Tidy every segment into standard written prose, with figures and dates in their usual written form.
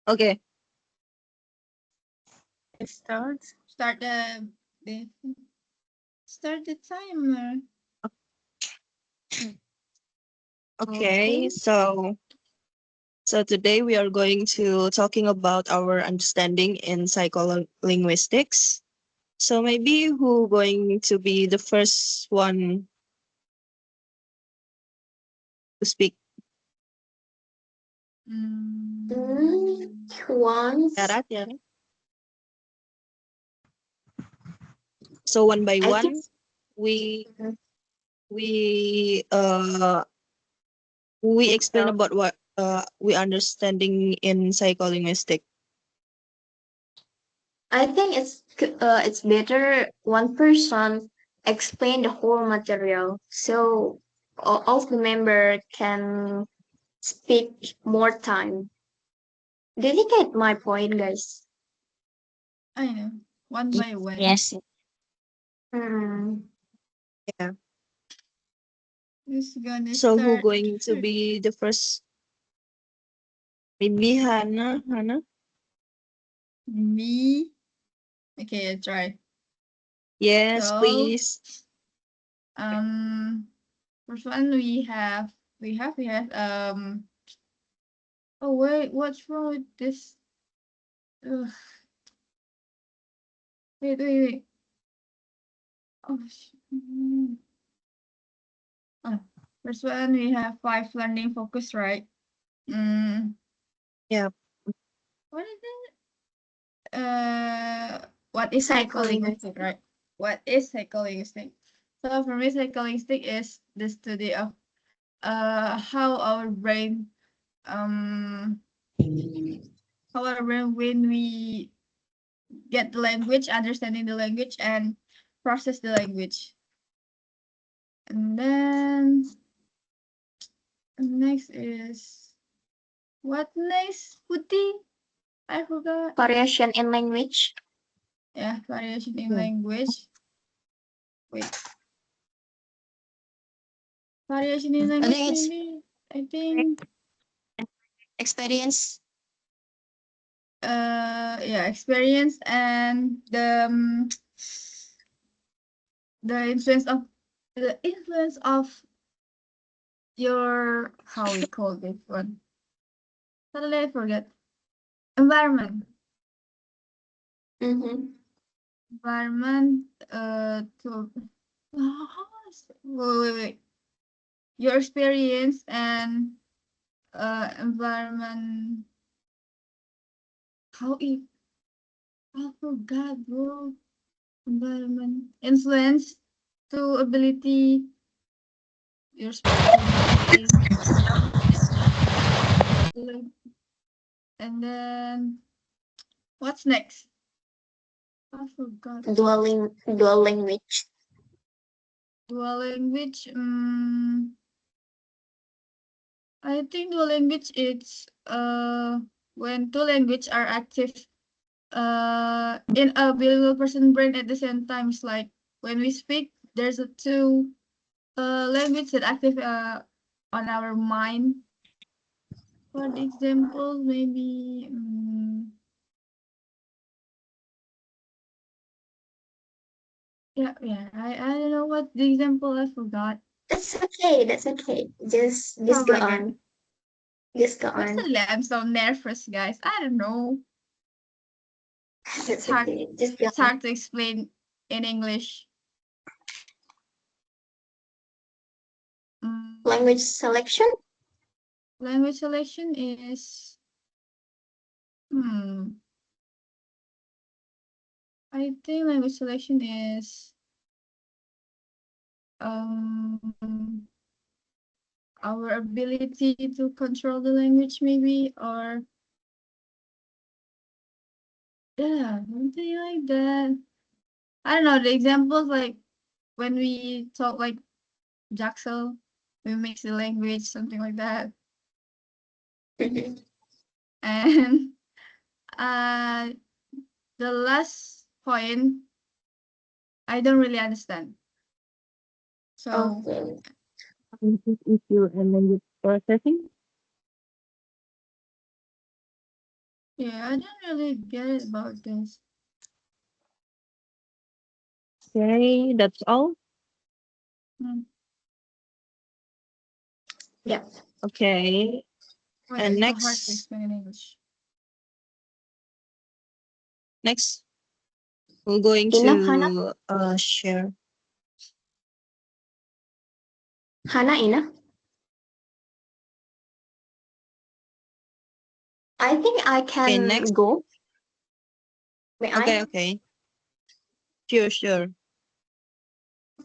Okay. It starts. The start the timer. Okay. So today we are going to talking about our understanding in psycholinguistics. So maybe who going to be the first one to speak? Once. Yarat, Yarat. So one by I think one, we we uh we explain about what we understanding in psycholinguistic. I think it's better one person explain the whole material so all of the member can speak more time. Did you get my point, guys? I know. One by one. Yes. Hmm. Yeah. Who's gonna So who start? going to be the first? Maybe Hannah. Hannah. Me. Okay, I try. Yes, So, please. first one we have oh wait, what's wrong with this? Ugh. Wait. Oh, oh, first one we have 5 learning focus, right? Yeah. What is it? What is psycholinguistic, right? What is psycholinguistic? So for me, psycholinguistic is the study of how our brain when we get the language, understanding the language, and process the language. And then next is what next, Putih? I forgot. Variation in language. Yeah, variation in Yeah. language. Wait. Variation in language, think it's maybe. I think. experience. Yeah, experience and the influence of your, how we call this one. Suddenly I forget. Environment. Mm-hmm. Environment to wait. Your experience and environment, how it, I forgot, bro. Environment influence to ability, your speaking ability. And then what's next? I forgot. Dual language. Dual language. I think dual language it's when two language are active in a bilingual person brain at the same time. It's like when we speak, there's a two language that active on our mind. For the example, maybe I don't know what the example, I forgot. That's okay. That's okay. Just Oh go my god. on. Just go on. Personally, I'm so nervous, guys. I don't know. That's okay. Just go It's on. hard to explain in English. Language selection. Language selection is I think language selection is our ability to control the language, maybe, or yeah, something like that. I don't know, the examples, like when we talk like Jaxel, we mix the language, something like that. And uh the last point I don't really understand. So Okay. Cognitive issue and language processing. Yeah, I don't really get it about this. Okay, that's all. Hmm. Yeah. Okay, Oh, yeah, and it's so hard to next, explain in English. next we're going Enough, Hannah? to share. Hannah, enough? I think I Okay, can next. go. May Okay, I? okay. Sure, sure.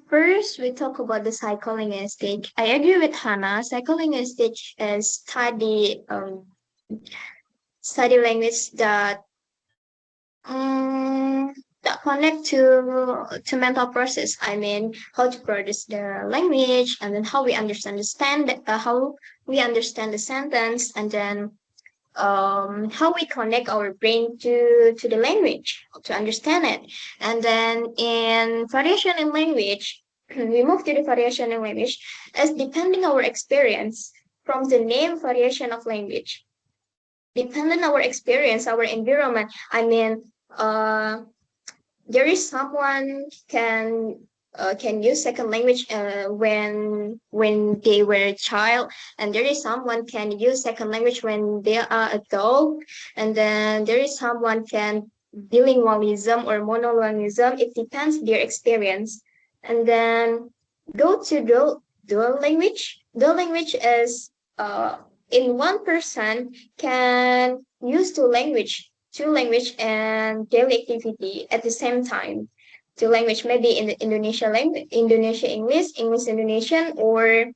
First, we talk about the psycholinguistic. I agree with Hannah. Psycholinguistic is study language that connect to mental process. I mean, how to produce the language, and then how we understand the sentence, and then how we connect our brain to the language to understand it. And then in variation in language, we move to the variation in language as depending our experience from the name variation of language. Depending our experience, our environment. I mean, there is someone can use second language when they were a child, and there is someone can use second language when they are adult, and then there is someone can bilingualism or monolingualism. It depends their experience. And then go to dual language. Dual language is in one person can use two language and daily activity at the same time. Two language, maybe in the Indonesia language, Indonesia English, English Indonesian, or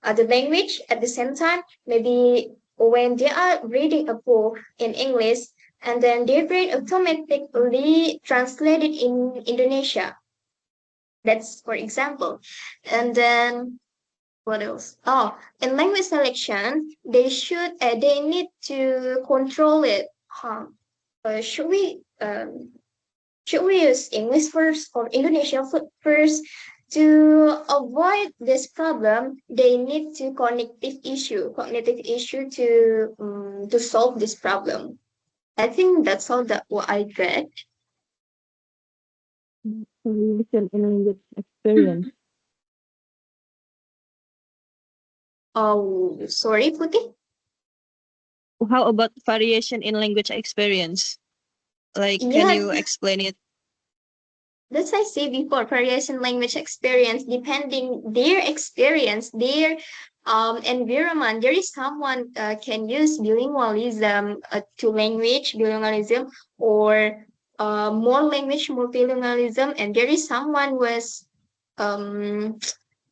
other language at the same time. Maybe when they are reading a book in English, and then their brain automatically translated in Indonesia. That's for example. And then what else? Oh, in language selection, they need to control it. Huh. Uh, should we um, should we use English first or Indonesia first? To avoid this problem, they need to cognitive issue to solve this problem. I think that's all that what I read. Variation in language experience. Oh, sorry, Putih. How about variation in language experience? Like, can Yeah, you explain it? that's I say before, variation language experience, depending their experience, their environment. There is someone can use bilingualism to language bilingualism, or more language multilingualism, and there is someone was um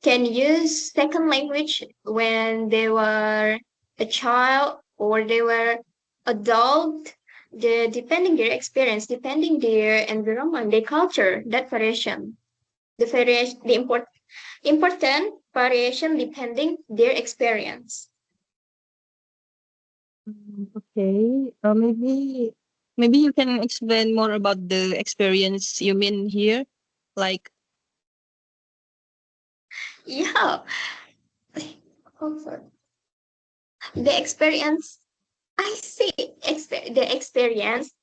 can use second language when they were a child or they were adult. Depending their experience, depending their environment, their culture, that variation. The important variation depending their experience. Okay. Maybe you can explain more about the experience you mean here. Like, Yeah. The experience, I see the experience.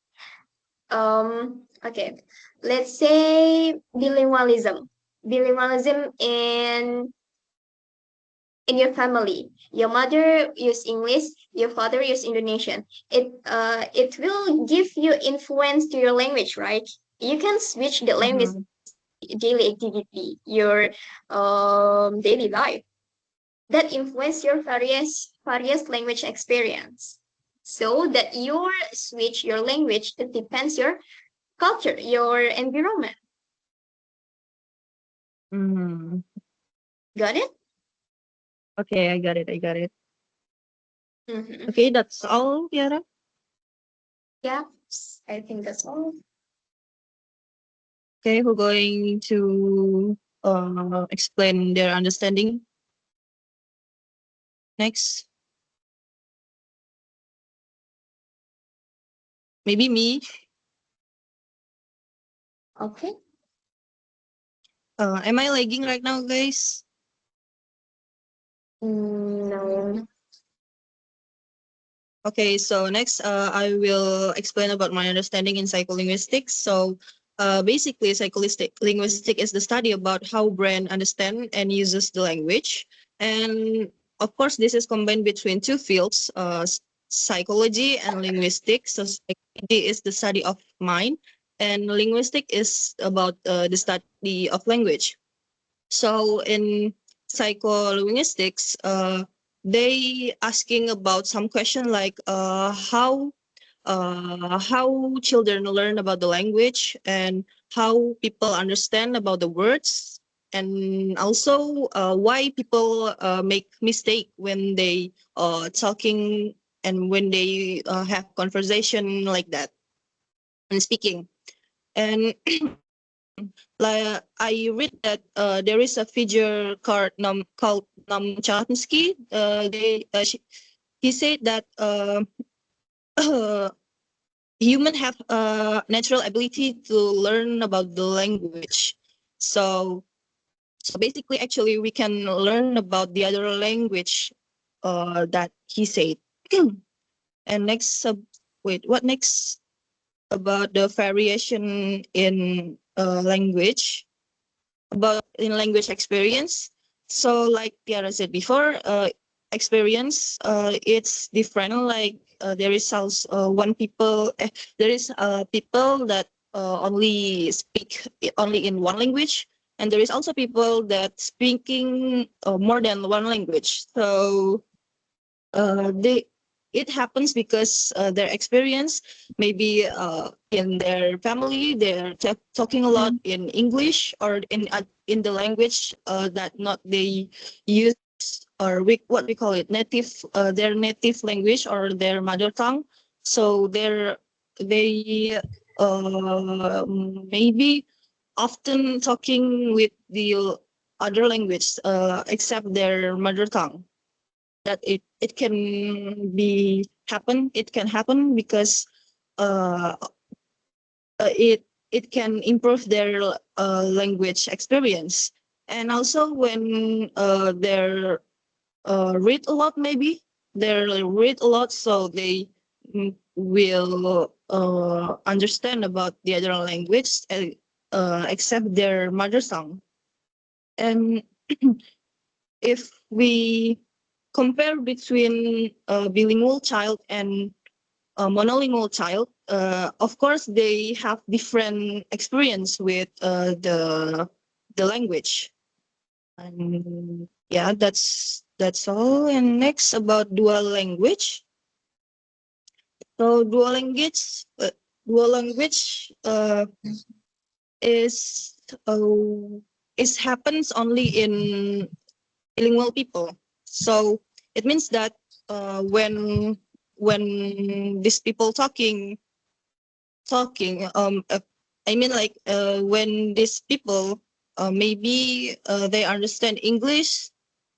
Okay, let's say bilingualism in your family. Your mother use English, your father use Indonesian. It will give you influence to your language, right? You can switch the language mhm. daily activity, your daily life. That influence your various language experience. So that your switch your language, it depends your culture, your environment. Mm. Got it? Okay, I got it. I got it. Mm-hmm. Okay, that's all, Kiara. Yeah, I think that's all. Okay, who going to explain their understanding next? Maybe me. Okay. Am I lagging right now, guys? No. Okay, so next I will explain about my understanding in psycholinguistics. So basically, psycholinguistic is the study about how brain understand and uses the language. And of course, this is combined between two fields, psychology and linguistics. So psychology is the study of mind, and linguistic is about the study of language. So in psycholinguistics, they asking about some question like how children learn about the language and how people understand about the words, and also why people make mistake when they talking and when they have conversation like that and speaking. And like I read that there is a figure called Chomsky. He said that human have a natural ability to learn about the language. So basically, actually, we can learn about the other language that he said. And next, wait, what next about the variation in language? About in language experience. So like Tiara said before, experience it's different. Like there is also there is people that only speak only in one language, and there is also people that speaking more than one language. So they it happens because their experience maybe in their family they're talking a lot in English or in the language that not they use, or what we call it native, their native language or their mother tongue. So they maybe often talking with the other language except their mother tongue. That it can be happen it can happen because uh, it can improve their language experience. And also when they're read a lot, maybe they read a lot, so they will understand about the other language except their mother tongue. And if we compare between a bilingual child and a monolingual child, of course they have different experience with the language. And yeah, that's all. And next about dual language. So dual language is uh, is happens only in bilingual people. So it means that when these people talking I mean like when these people maybe they understand English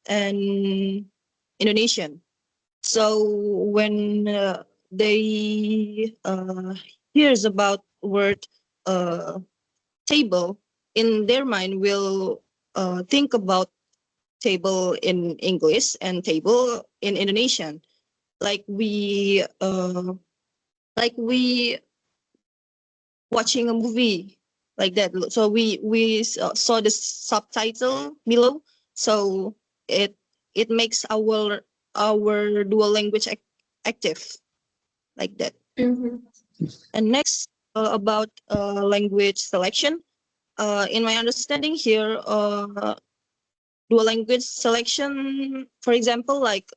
and Indonesian. So when they hears about word uh, table, in their mind will think about table in English and table in Indonesian. Like we watching a movie like that. So we saw the subtitle below. So it it makes our dual language active like that. Mhm. And next about language selection. In my understanding here, dual language selection, for example, like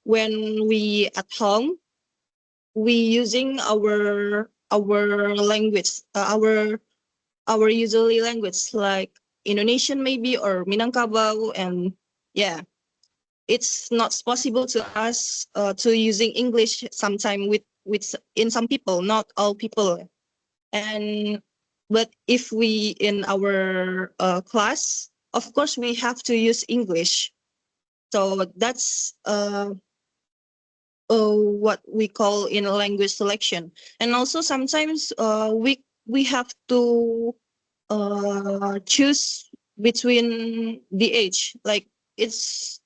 when we at home, we using our language, our usually language like Indonesian maybe or Minangkabau, and yeah, it's not possible to us to using English sometime with in some people, not all people. And but if we in our class, of course we have to use English. So that's what we call in a language selection. And also sometimes we have to choose between the age. Like it's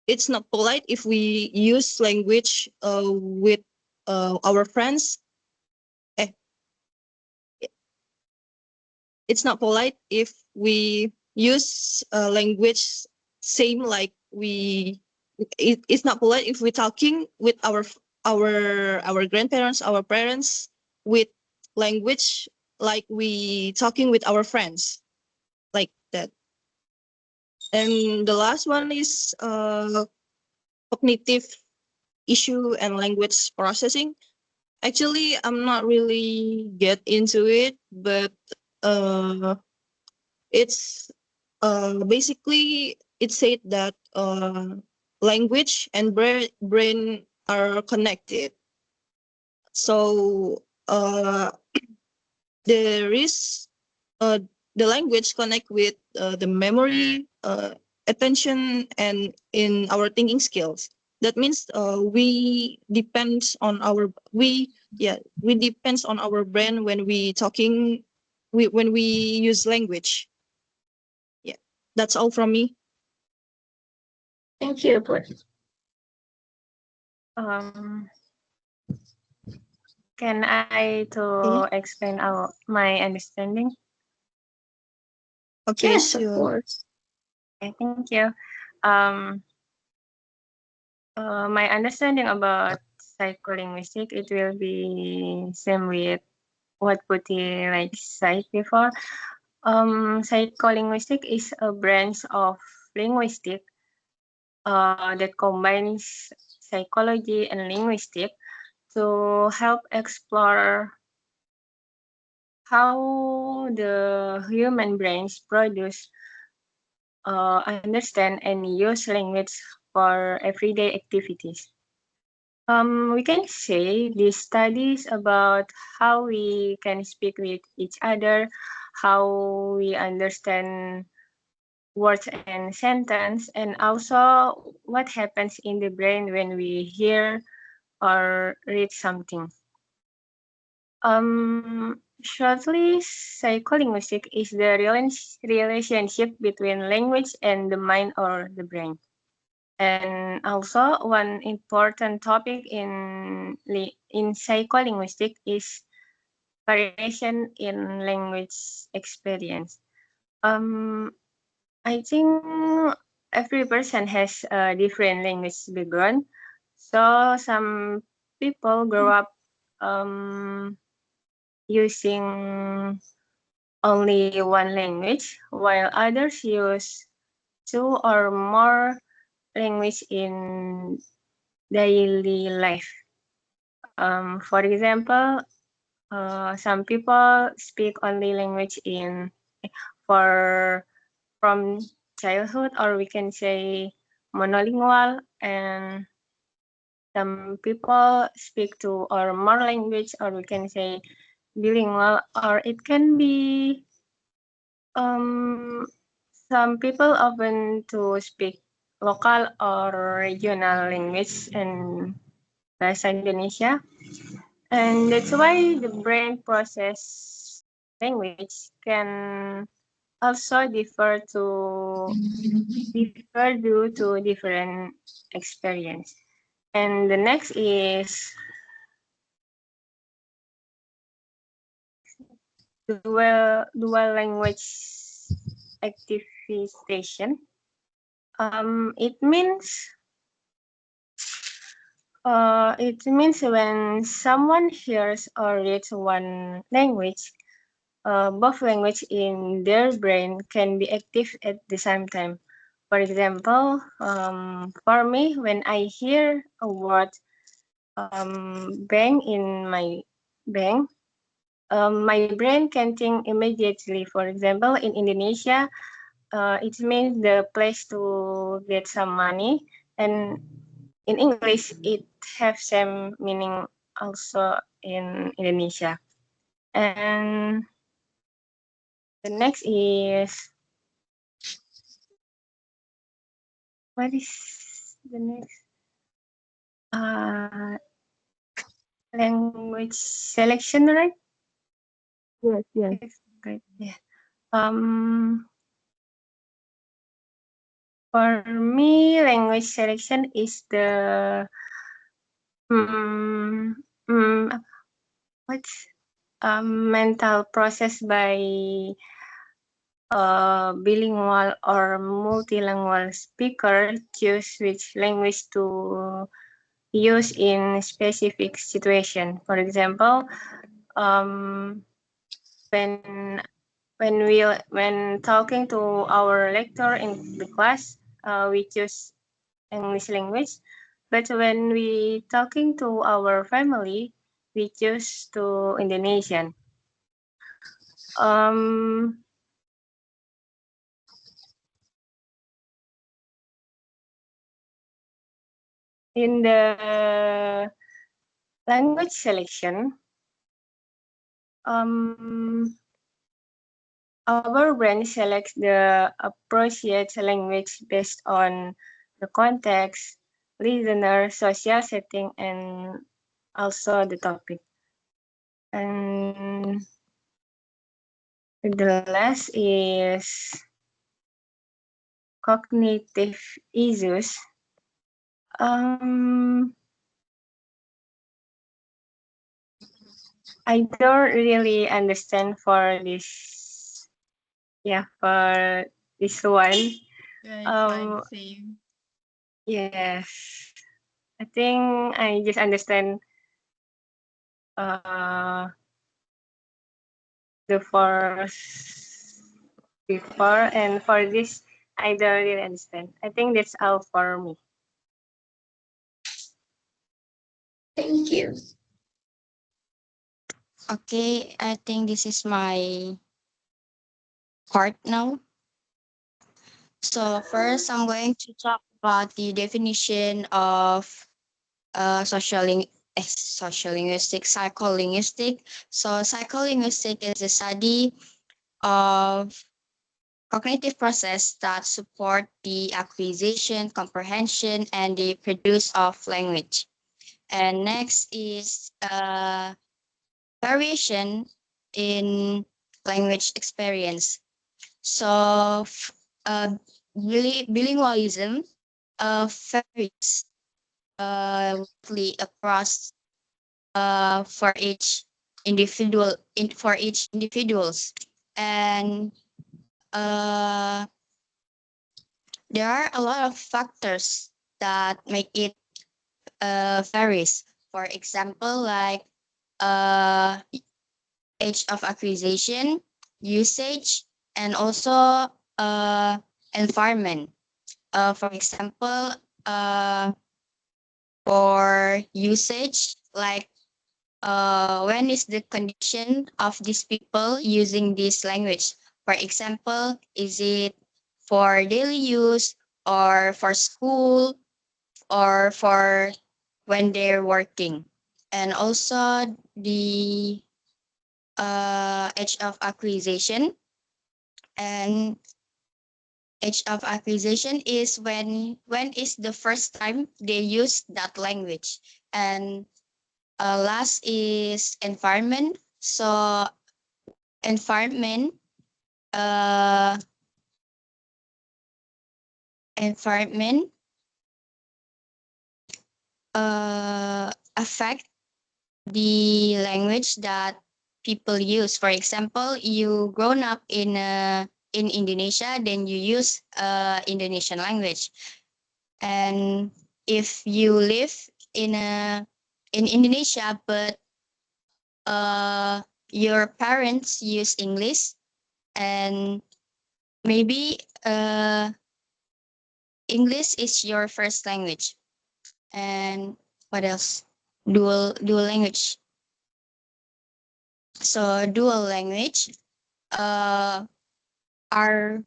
it's not polite if we use language with our friends. Eh, it's not polite if we use language same like we. It's not polite if we're talking with our grandparents, our parents, with language like we talking with our friends, like that. And the last one is cognitive issue and language processing. Actually, I'm not really get into it, but uh, it's basically it said that language and brain are connected. So there is uh, the language connect with the memory, attention, and in our thinking skills. That means we depends on our we depends on our brain when we talking when we use language. Yeah, that's all from me. Thank you, Put. Um, can I Okay, to explain my understanding? okay, Yes, of sure. course. Okay, thank you. Um, my understanding about psycholinguistic, it will be same with what Puti like said before. Psycholinguistic is a branch of linguistic that combines psychology and linguistic to help explore how the human brains produce, understand, and use language for everyday activities. We can say these studies about how we can speak with each other, how we understand words and sentence, and also what happens in the brain when we hear or read something. Shortly, psycholinguistic is the relationship between language and the mind or the brain. And also, one important topic in psycholinguistic is variation in language experience. Um, I think every person has a different language background. So some people grow up um, using only one language, while others use two or more language in daily life. For example, some people speak only language in for from childhood, or we can say monolingual, and some people speak two or more language, or we can say bilingual, or it can be um, some people often to speak local or regional language in bahasa Indonesia. And that's why the brain process language can also differ due to different experience. And the next is dual language activation. It means when someone hears or reads one language, both language in their brain can be active at the same time. For example, for me, when I hear a word bang in my brain can think immediately. For example, in Indonesia, it means the place to get some money, and in English, it have same meaning also in Indonesia. And the next is what is the next? Uh, Language selection, right? Yes, yes. Yes, great. Yeah. Um, For me, language selection is the mm, mm, what's mental process by a bilingual or multilingual speaker choose which language to use in specific situation. For example, um, when when talking to our lecturer in the class, we choose English language. But when we talking to our family, we choose to Indonesian. Um, in the language selection, um, our brain selects the appropriate language based on the context, listener, social setting, and also the topic. And the last is cognitive issues. Um, I don't really understand for this. Yeah, for this one. Yeah, it's like Um, same. yes, I think I just understand uh the first before, and for this I don't really understand. I think that's all for me. Thank you. Okay, I think this is my part now. So first, I'm going to talk about the definition of sociolinguistic, psycholinguistic. So psycholinguistic is the study of cognitive process that support the acquisition, comprehension, and the produce of language. And next is variation in language experience. So, bilingualism varies widely across for each for each individuals, and uh, there are a lot of factors that make it varies. For example, like uh, age of acquisition, usage, and also environment. For example, uh, for usage, like when is the condition of these people using this language? For example, is it for daily use or for school or for when they're working? And also the age of acquisition. And age of acquisition is when is the first time they use that language. And last is environment. So environment uh environment affect the language that people use. For example, you grown up in Indonesia, then you use Indonesian language. And if you live in a in Indonesia, but uh, your parents use English, and maybe English is your first language. And what else? Dual language. So dual language uh, are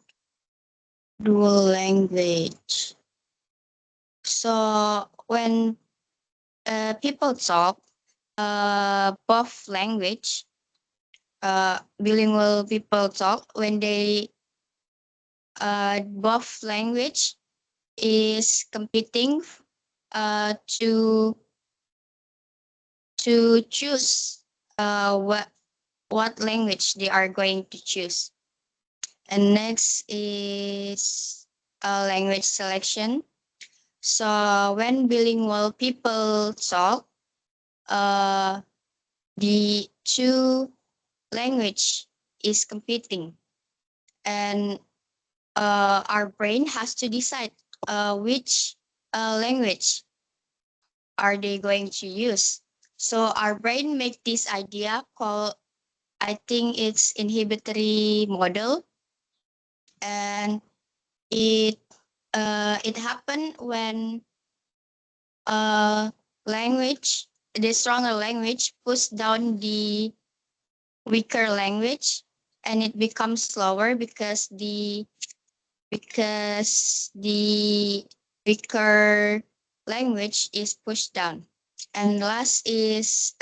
dual language. So when people talk both language, bilingual people talk when they both language is competing uh, to to choose what language they are going to choose. And next is language selection. So when bilingual people talk, the two language is competing, and our brain has to decide which language are they going to use. So our brain make this idea called, I think it's inhibitory model, and it it happened when language, the stronger language push down the weaker language, and it becomes slower because the weaker language is pushed down. And last is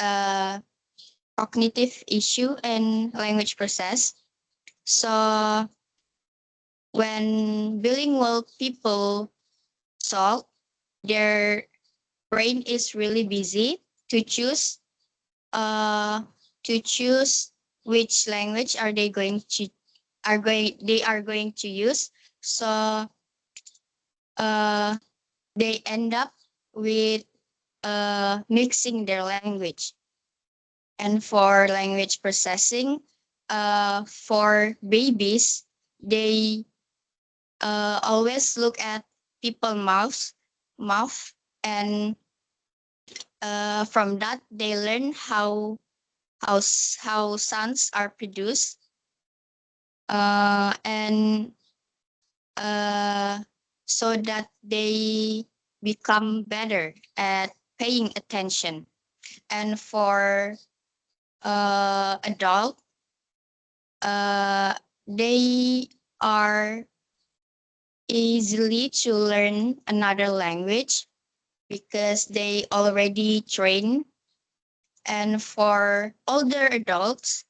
cognitive issue and language process. So when bilingual people talk, their brain is really busy to choose uh to choose which language are they going to are going to use. So uh they end up with mixing their language. And for language processing, for babies, they always look at people mouth, and from that they learn how sounds are produced, and uh, so that they become better at paying attention. And for adult, uh, they are easily to learn another language because they already train. And for older adults,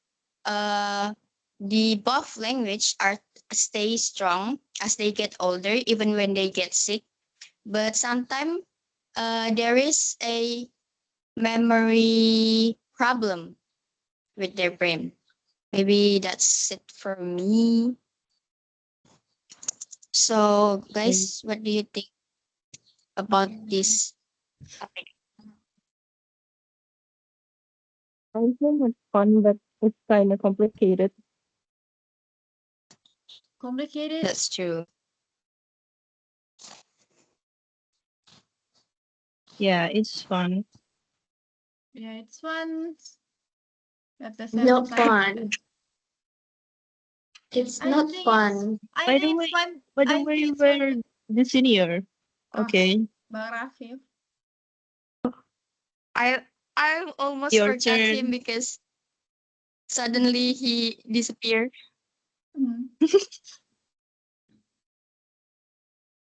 uh, the both language are stay strong as they get older, even when they get sick. But sometimes there is a memory problem with their brain. Maybe that's it for me. So, Okay. guys, what do you think about this topic? I think it's fun, but it's kind of complicated. Complicated. That's true. Yeah, it's fun. Yeah, it's fun. At the same Not time, fun. It's I not think fun. I By the think it's way, fun. by the I way, think it's fun. we're the senior. Ah, Okay, Bang Rafif. I I almost your forgot him turn. because suddenly he disappeared. Mhm.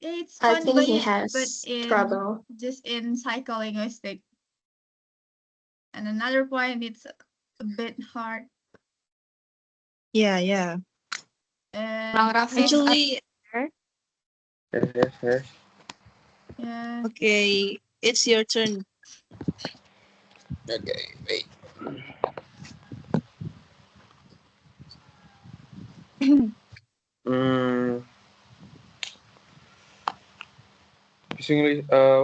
It's I fun, think he but has in trouble. just in psycholinguistic. And another point, it's a bit hard. Yeah, yeah. Bang And Rafif, are Actually, you there? Yes. yeah, okay, it's your turn. Okay, wait. Mm,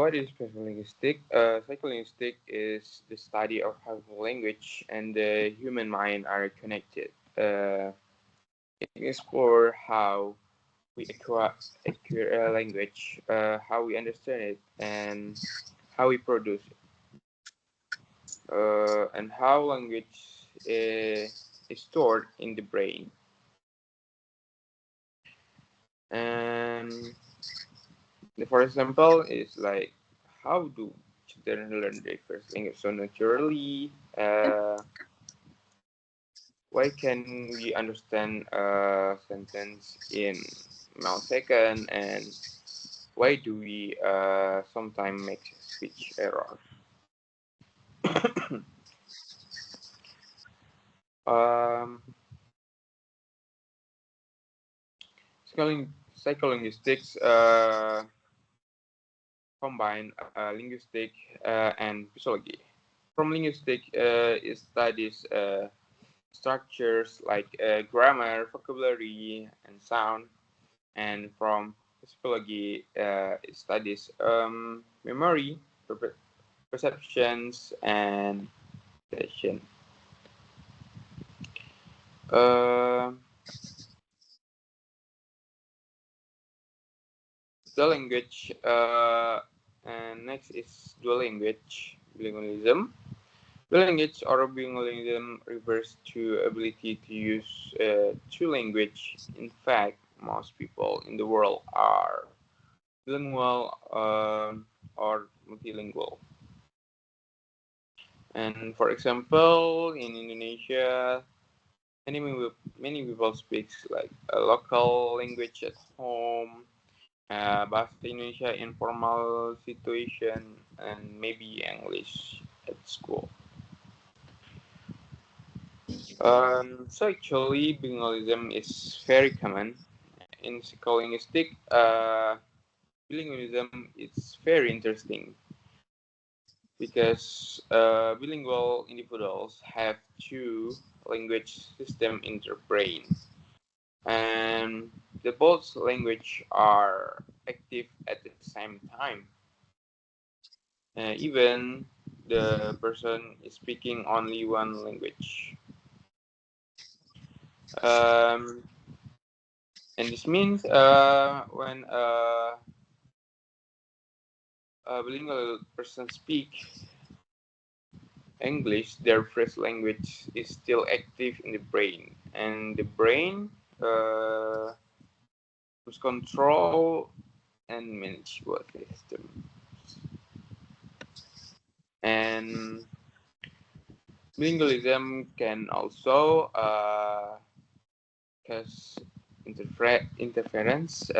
what is psycholinguistic? Psycholinguistic is the study of how language and the human mind are connected. It explores how we acquire a language, how we understand it, and how we produce it, and how language is stored in the brain. And for example, is like how do children learn their first language so naturally? Why can we understand a sentence in millisecond, and why do we sometimes make speech errors? um, Psycholinguistics combine linguistic and physiology. From linguistic, it studies structures like grammar, vocabulary, and sound. And from psychology studies memory, perceptions, and attention. Uh, the language, and next is dual language bilingualism. Dual language or bilingualism refers to ability to use two language. In fact, most people in the world are bilingual or multilingual. And for example, in Indonesia, many people speak like a local language at home, bahasa Indonesia in formal situation, and maybe English at school. So actually, bilingualism is very common in psycholinguistic. Bilingualism is very interesting because bilingual individuals have two language system in their brain, and the both language are active at the same time. Even the person is speaking only one language. Um, and this means when a bilingual person speak English, their first language is still active in the brain, and the brain must control and manage both systems. And bilingualism can also cause interference.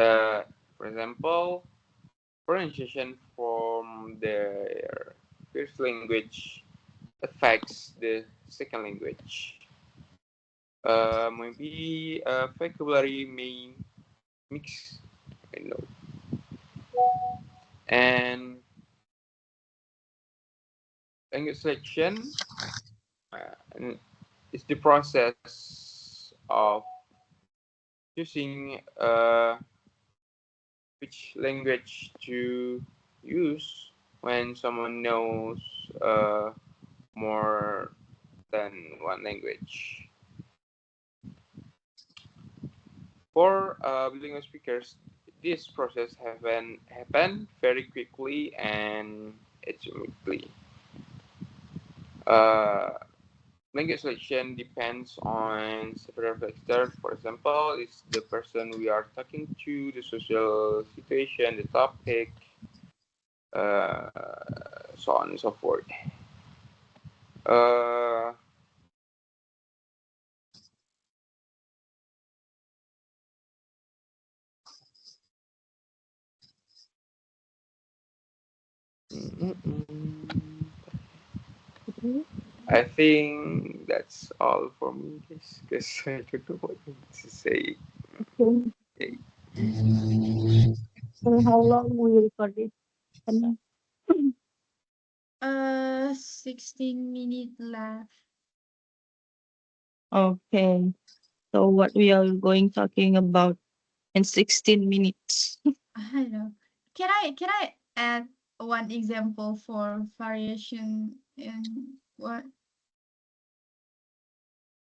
For example, pronunciation from their first language affects the second language. Maybe vocabulary may mix, you know, and language selection is the process of choosing which language to use when someone knows uh, more than one language. For bilingual speakers, this process happen very quickly and automatically. Uh, Language selection depends on several factors. For example, it's the person we are talking to, the social situation, the topic, uh, so on and so forth. Uh, I think that's all for me, guys. Because I don't know what to say. Okay. So how long we record it? 16 minutes left. Okay. So what we are going talking about in 16 minutes? I know. Can I add one example for variation in what?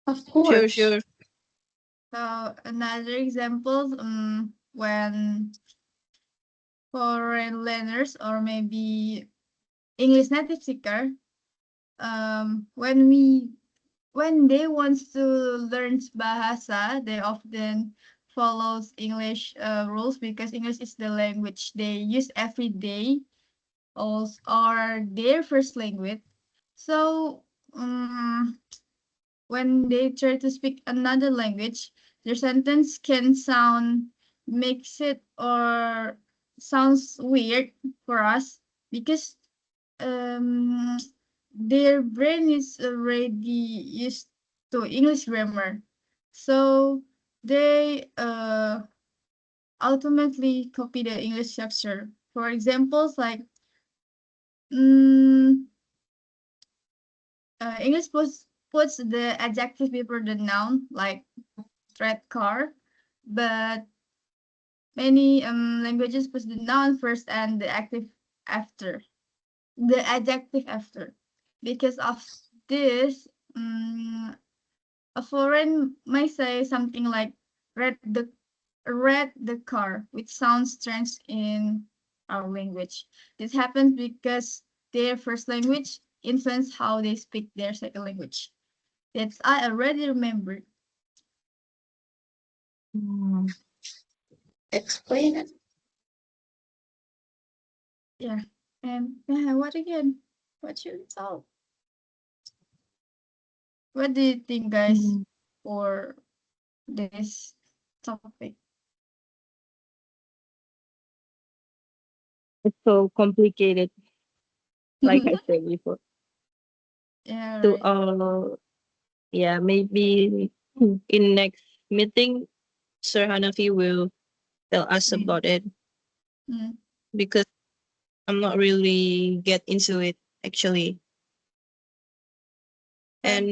Of Sure, course. sure. So another example, when foreign learners or maybe English native speaker, when they want to learn bahasa, they often follows English rules because English is the language they use every day, also, or their first language. So when they try to speak another language, their sentence can makes it or sounds weird for us because um, their brain is already used to English grammar. So they ultimately copy the English structure. For examples like mm, English puts the adjective before the noun, like red car, but Many languages put the noun first and the adjective after. Because of this, a foreign might say something like read the car, which sounds strange in our language. This happens because their first language influences how they speak their second language. That's I already remembered. Explain it. Yeah. And what again? What should we talk? What do you think, guys, for this topic? It's so complicated, like I said before. Yeah, So, right. yeah, maybe in next meeting, Sir Hanafi will tell us about it Mm. because I'm not really get into it actually. But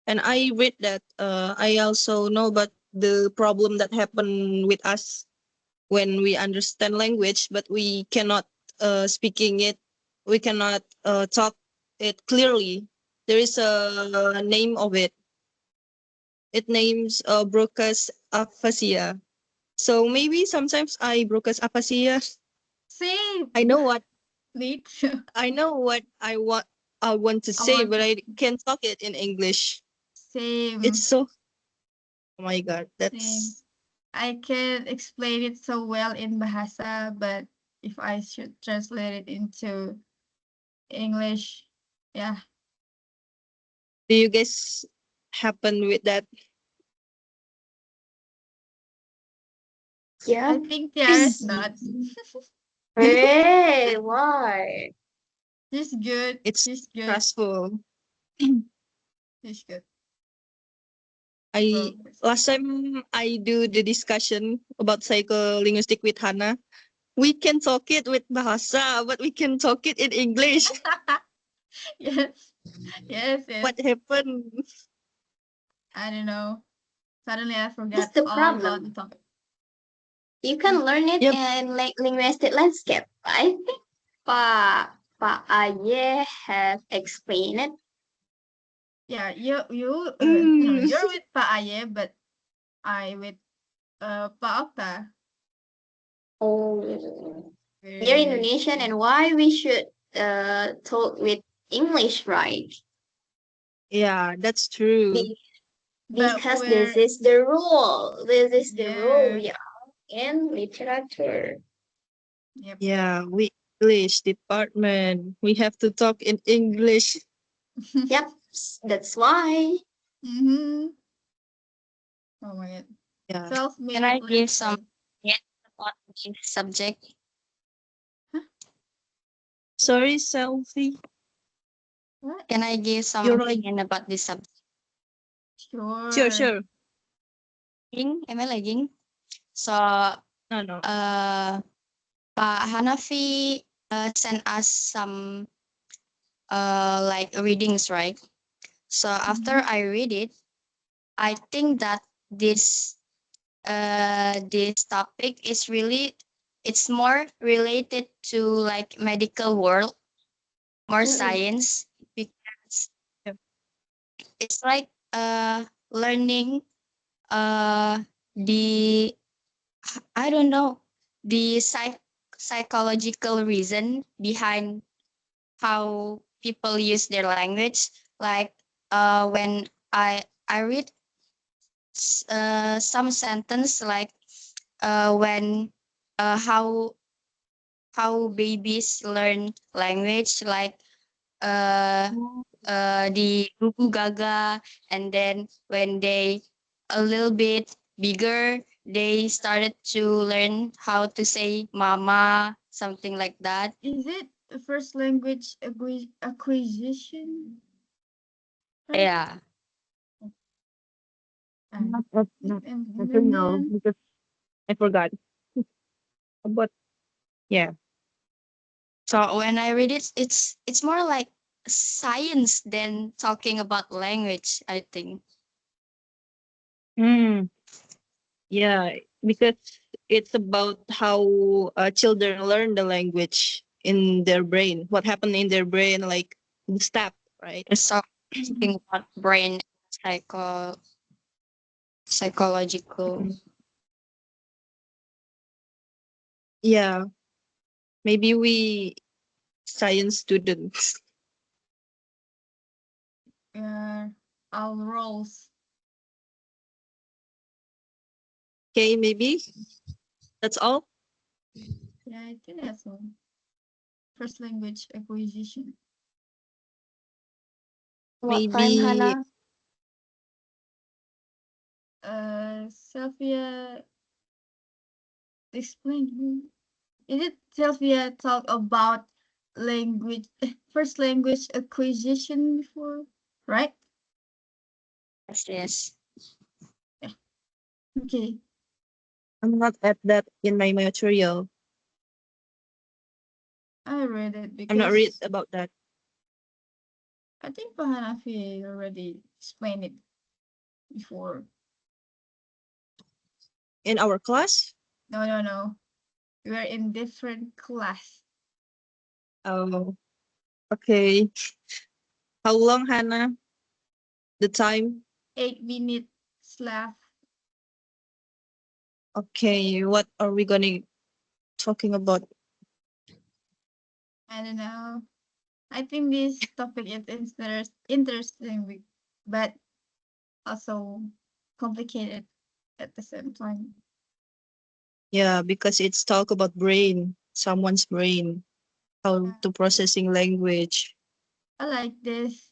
And I read that I also know about the problem that happen with us when we understand language but we cannot speaking it, we cannot talk it clearly. There is a name of it. It names Broca's aphasia. So maybe sometimes I Broca's aphasia. same. I know what Me too. I want to I say, want but to I can't talk it in English. It's same. so, oh my god, Same. that's I can explain it so well in Bahasa, but if I should translate it into English, yeah, do you guys happen with that? Yeah. I think Tiara is not. Hey, why? She's good. It's She's good. stressful. She's good. I Bro. last time I do the discussion about psycholinguistic with Hannah. We can talk it with Bahasa, but we can talk it in English. Yes. Yes, yes. What happened? I don't know. Suddenly I That's forgot the all about the problem. topic. You can learn it Yep. in linguistic landscape. I think Pa Aye have explained it. Yeah, you no, Mm. you're with Pa Aye, but I with Pa Okta. Oh, you're Very Indonesian, and why we should talk with English, right? Yeah, that's true. Be- but because this we're is the rule. This is the rule, yeah. yeah, in literature. Yep. Yeah, we English department. We have to talk in English. Yep, that's why. Mm-hmm. Oh my god. Yeah. Can Self-made I give some literature. opinion about this subject? Sorry, selfie. What? Can I give some You're like opinion about this subject? sure, Sure. sure. Am I lagging? So, No, no. Pak Hanafi sent us some like readings, right? So after Mm-hmm. I read it, I think that this topic is really it's more related to like medical world, more Mm-mm. science, because Yep. it's like learning the I don't know the psychological reason behind how people use their language. Like when I read some sentence like when how babies learn language, like uh, the gugu gaga, and then when they a little bit bigger, they started to learn how to say mama, something like that. Is it the first language acquisition? Right? Yeah. Not, not, And not to know then because I forgot. But yeah. So when I read it, it's more like science than talking about language, I think. Mm, yeah. because it's about how children learn the language in their brain. What happened in their brain, like the step, right? So something about brain psychological. Yeah, maybe we science students. Our roles. Okay, maybe that's all. Yeah, I think that's all. First language acquisition. What time, Maybe Hannah? Sylvia explain. Is it Sylvia talk about language first language acquisition before, right? Yes. Okay. I'm not at that in my material. I read it I'm not read because about that I think Pahanafi already explained it before. in our class. No. We're in different class. Oh, okay. How long, Hannah? The time? 8 minutes left. Okay. What are we gonna talking about? I don't know. I think this topic is interesting, but also complicated at the same time. Yeah, because it's talk about brain, someone's brain, how to processing language. I like this.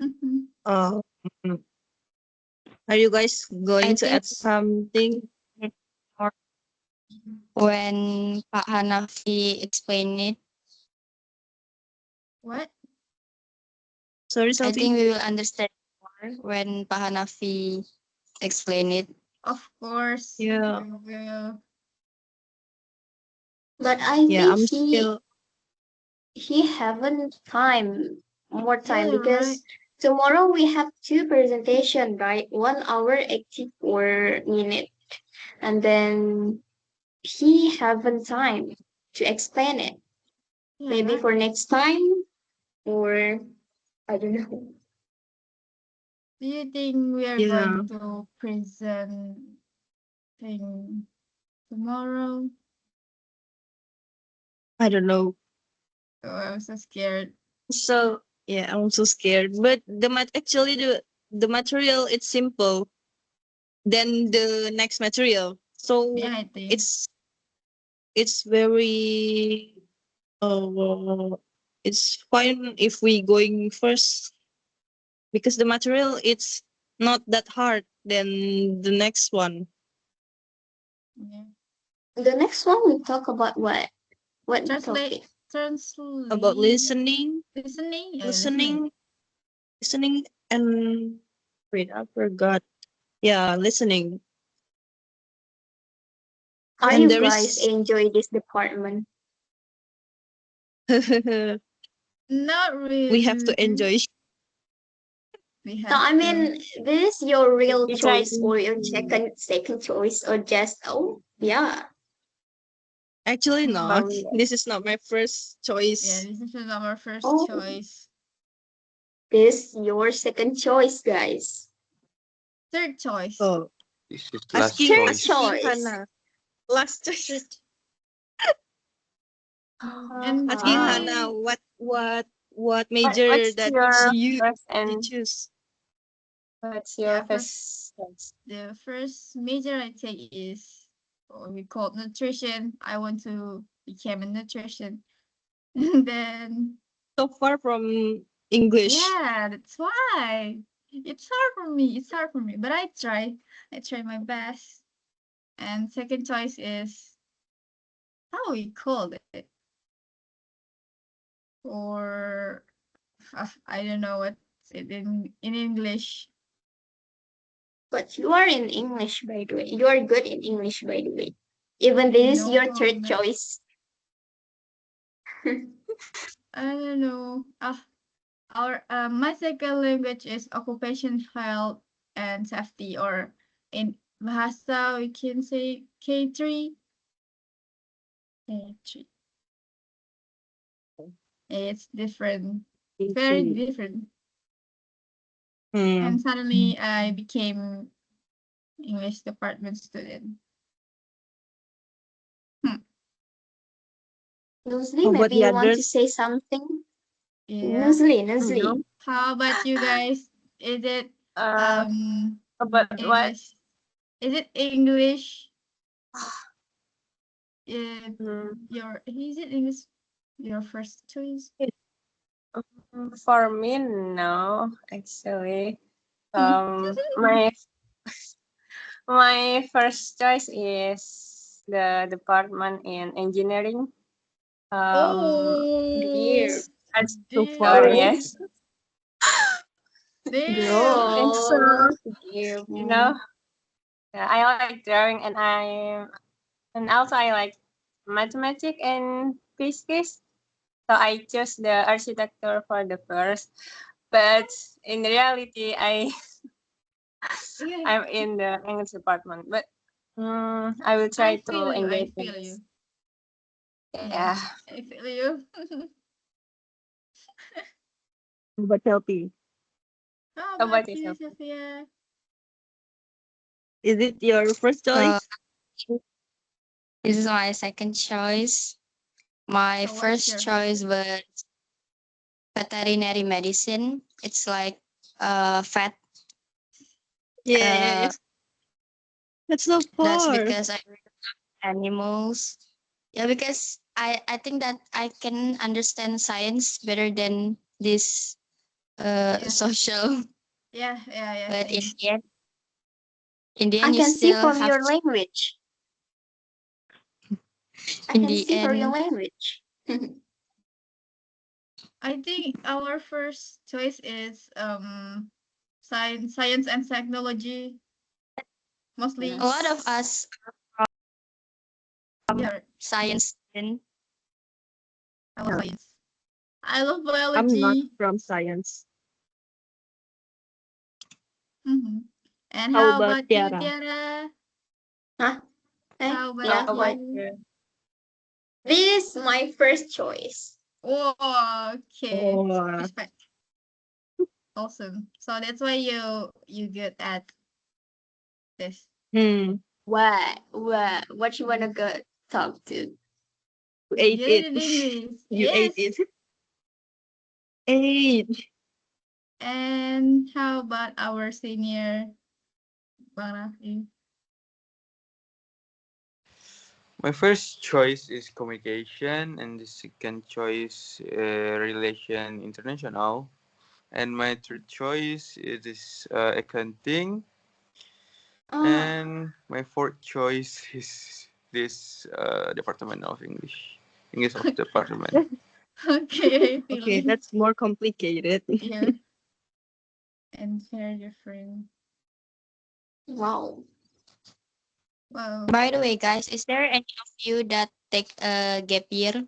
Mhm. Uh, mm. Are you guys I going to think add something? it's more when Pak Hanafi explained it. What? Sorry, I Sophie. think we will understand more when Pak Hanafi explain it. Of course, Yeah, we will. But I yeah. think I'm still. he haven't more time Yeah, right. because tomorrow we have two presentation, right? 1 hour 84 minutes, and then he haven't time to explain it. Yeah, Maybe right. for next time, or I don't know. Do you think we are Yeah, going to present thing tomorrow? I don't know. Oh, I'm so scared. So yeah, I'm so scared. But actually the material it's simple than the next material. So Yeah, I think. it's it's very uh it's fine if we going first because the material it's not that hard than the next one Yeah. The next one we talk about what? What topic? about Translate. listening, Listening. Yeah, listening. listening, listening, and wait, I forgot. Yeah, listening. Are And you there guys is enjoy this department? Not we have to really. enjoy. We So have I to. mean, this is your real We try choice or to your second choice or just yeah. Actually, Mm, not. but we This is not my first yeah, choice. this is our first Oh, choice. this your second choice, guys. Third choice. Oh, This is last asking Third choice. asking choice. Hannah. Last choice. Third. And Asking Ah, Hannah maybe what major what's that your you first you and choose. what's yeah, your first choice? the first major I take is what we call nutrition. I want to become a nutrition. And then So far from English. yeah, that's why. It's hard for me. It's hard for me. But I try. I try my best. And second choice is how we call it. Or I don't know what's it in English. but you are in English, by the way. You are good in English, by the way. Even this is No your third comment. choice. I don't know. Our my second language is occupation health and safety or In Bahasa, we can say K3. K3. It's different, very K3. different. Hmm. And suddenly I became English department student. Nuzli, How about maybe the you want to others? say something? Yeah. Nuzli, No. Nuzli. How about you guys? Is it About what? English? Is it English? Mm, Is it English your first choice? For me, no, actually. Hmm. My first choice is the department in engineering. Oh, Dear. That's So dear, far. yes. dear. And so, Girl. Dear. you know, yeah, I like drawing and also I like mathematics and physics. So I chose the architecture for the first. But in reality, Yeah, I'm in the English department. But I will try I to feel you. I enjoy feel things. you. Yeah. I feel you. But healthy. How How about about you, yourself? Sophia? Is it your first Uh, choice? this is my second choice. My So what's first your choice was veterinary medicine. It's like vet. Yeah, yeah, yeah. Uh, That's so that's far. because I really love animals. Yeah, because I think that I can understand science better than this Yeah. social. Yeah. But Same. in the I end, you can see still from have your to. language. I In can the see from your end, language. I think our first choice is science and technology a mostly. lot of us Yeah, science student. I love No, science. I love I'm not biology. from science. Mm-hmm. And How how about about you, Tiara? Tiara? Huh? Eh? How Yeah, about How about what? you? you? This is my first choice. Oh, okay. Oh, Respect. Awesome. So that's why you good at this. hmm. What you wanna go talk to? You You ate get it. it in English. You ate Yes. it. Ate. And how about our senior, Bang Rafi? My first choice is communication, and the second choice relation international, and my third choice is accounting, Ah, and my fourth choice is this department of English of department. Okay, I feel Okay, you. that's more complicated. Yeah. And very different. wow. Wow. By the way, guys, is there any of you that take a gap year?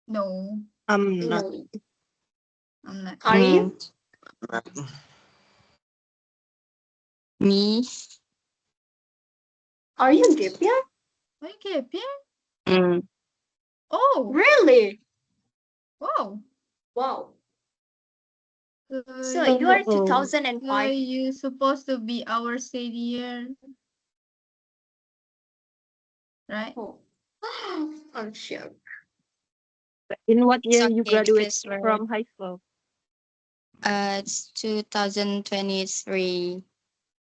No, I'm not. No. I'm not. Are Mm. you? Me? Are you gap year? Okay, Pierre. Mm. Oh, Really? wow. Wow. So So you are Oh, 2005. you supposed to be our senior, right? Oh. I'm sure. in what It's year you okay graduate because we're from high school? it's 2023.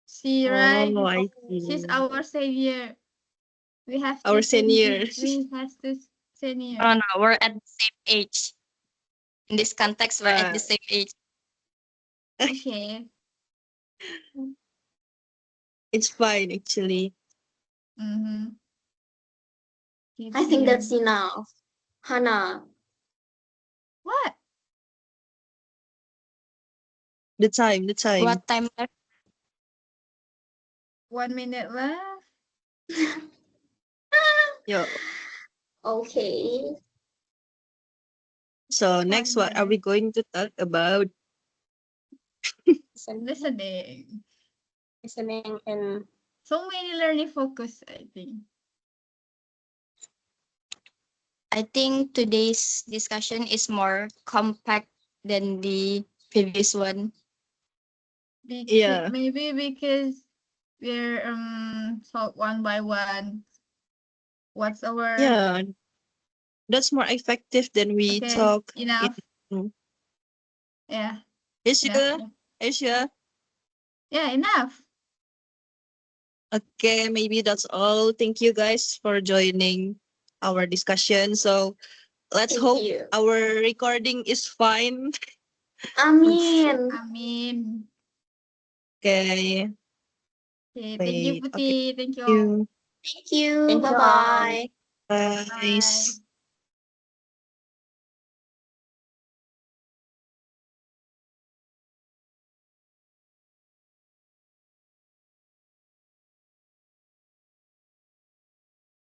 See, right? Oh, I She's see. our senior. We have Our to senior. we have to senior. Oh no, we're at the same age. In this context, we're at uh, the same age. Okay. it's fine actually. Mm-hmm. I Keep think here. that's enough. Hannah, What? The time, the time. What time left? 1 minute left. Yeah. okay. So next, One what are we minute. going to talk about? Listening. listening, and So many learning focus, I think. I think today's discussion is more compact than the previous one. Yeah. Maybe because we're talk one by one. What's our Yeah. That's more effective than we okay? talk Enough. in. Yeah. Is Enough. you? Enough. Is you? Yeah, enough. Okay, maybe that's all. Thank you guys for joining our discussion. So let's Thank hope you. our recording is fine. Amin. Amin. Okay. Okay, thank you, Wait. Okay. Putih. Thank you Thank all. you. Thank you. Thank you Bye all. bye. Bye. Bye.